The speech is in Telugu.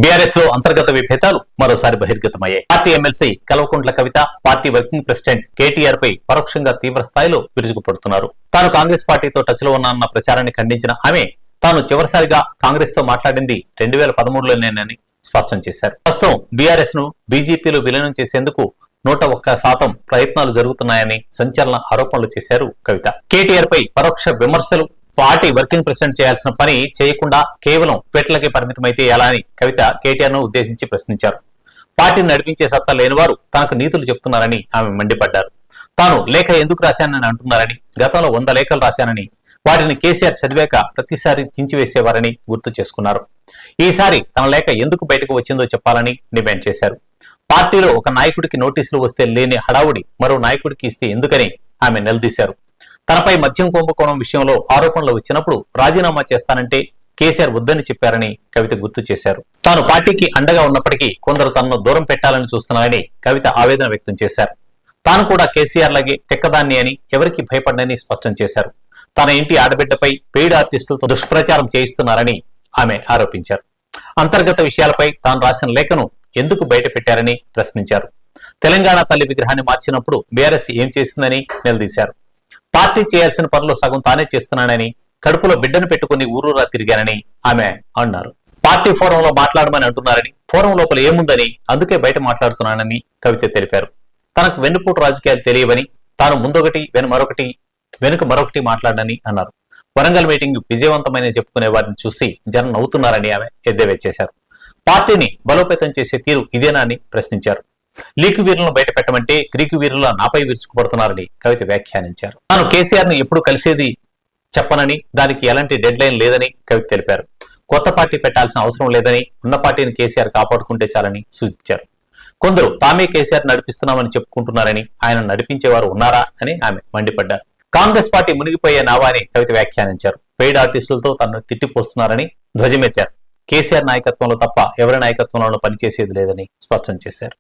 బీఆర్ఎస్ లో అంతర్గత విభేదాలు మరోసారి బహిర్గతమయ్యాయి. Party MLC Kalvakuntla Kavitha party working president KTR పై పరోక్షంగా తీవ్ర స్థాయిలో విరుచుకుపడుతున్నారు. తాను కాంగ్రెస్ పార్టీతో టచ్ లో ఉన్నానన్న ప్రచారాన్ని ఖండించిన ఆమె తాను చివరిసారిగా కాంగ్రెస్ తో మాట్లాడింది 2013లోనేనని స్పష్టం చేశారు. ప్రస్తుతం బీఆర్ఎస్ ను బీజేపీలో విలీనం చేసేందుకు 101% ప్రయత్నాలు జరుగుతున్నాయని సంచలన ఆరోపణలు చేశారు కవిత. కేటీఆర్ పై పరోక్ష విమర్శలు పార్టీ వర్కింగ్ ప్రెసిడెంట్ చేయాల్సిన పని చేయకుండా కేవలం ట్వీట్లకే పరిమితమైతే ఎలా అని కవిత కేటీఆర్ ను ఉద్దేశించి ప్రశ్నించారు. పార్టీని నడిపించే సత్తా లేని వారు తనకు నీతులు చెప్తున్నారని ఆమె మండిపడ్డారు. తాను లేఖ ఎందుకు రాశానని అంటున్నారని, గతంలో 100 లేఖలు రాశానని, వాటిని కేసీఆర్ చదివాక ప్రతిసారి చించివేసేవారని గుర్తు చేసుకున్నారు. ఈసారి తన లేఖ ఎందుకు బయటకు వచ్చిందో చెప్పాలని డిమాండ్ చేశారు. పార్టీలో ఒక నాయకుడికి నోటీసులు వస్తే లేని హడావుడి మరో నాయకుడికి ఇస్తే ఎందుకని ఆమె నిలదీశారు. తనపై మద్యం కుంభకోణం విషయంలో ఆరోపణలు వచ్చినప్పుడు రాజీనామా చేస్తానంటే కేసీఆర్ వద్దని చెప్పారని కవిత గుర్తు చేశారు. తాను పార్టీకి అండగా ఉన్నప్పటికీ కొందరు తనను దూరం పెట్టాలని చూస్తున్నారని కవిత ఆవేదన వ్యక్తం చేశారు. తాను కూడా కేసీఆర్ లాగే తెక్కదాన్ని అని, ఎవరికి భయపడనని స్పష్టం చేశారు. తన ఇంటి ఆడబిడ్డపై పెయిడ్ ఆర్టిస్టులతో దుష్ప్రచారం చేయిస్తున్నారని ఆమె ఆరోపించారు. అంతర్గత విషయాలపై తాను రాసిన లేఖను ఎందుకు బయట పెట్టారని ప్రశ్నించారు. తెలంగాణ తల్లి విగ్రహాన్ని మార్చినప్పుడు బీఆర్ఎస్ ఏం చేసిందని నిలదీశారు. పార్టీ చేయాల్సిన పనులు సగం తానే చేస్తున్నానని, కడుపులో బిడ్డను పెట్టుకుని ఊరూరా తిరిగానని ఆమె అన్నారు. పార్టీ ఫోరంలో మాట్లాడమని అంటున్నారని, ఫోరం లోపల ఏముందని అందుకే బయట మాట్లాడుతున్నానని కవిత తెలిపారు. తనకు వెన్నుపోటు రాజకీయాలు తెలియవని, తాను ముందొకటి వెనుక మరొకటి మాట్లాడనని అన్నారు. వరంగల్ మీటింగ్ విజయవంతమైన చెప్పుకునే వారిని చూసి జనం నవ్వుతున్నారని ఆమె ఎద్దేవా చేశారు. పార్టీని బలోపేతం చేసే తీరు ఇదేనా అని ప్రశ్నించారు. లీకు వీరులను బయట పెట్టమంటే గ్రీకు వీరుల నాపై విరుచుకుపడుతున్నారని కవిత వ్యాఖ్యానించారు. తాను కేసీఆర్ ని ఎప్పుడు కలిసేది చెప్పనని, దానికి ఎలాంటి డెడ్ లైన్ లేదని కవిత తెలిపారు. కొత్త పార్టీ పెట్టాల్సిన అవసరం లేదని, ఉన్న పార్టీని కేసీఆర్ కాపాడుకుంటే చాలని సూచించారు. కొందరు తామే కేసీఆర్ నడిపిస్తున్నామని చెప్పుకుంటున్నారని, ఆయన నడిపించేవారు ఉన్నారా అని ఆమె మండిపడ్డారు. కాంగ్రెస్ పార్టీ మునిగిపోయే నావా అని కవిత వ్యాఖ్యానించారు. పెయిడ్ ఆర్టిస్టులతో తనను తిట్టిపోస్తున్నారని ధ్వజమెత్తారు. కేసీఆర్ నాయకత్వంలో తప్ప ఎవరి నాయకత్వంలోనూ పనిచేసేది లేదని స్పష్టం చేశారు.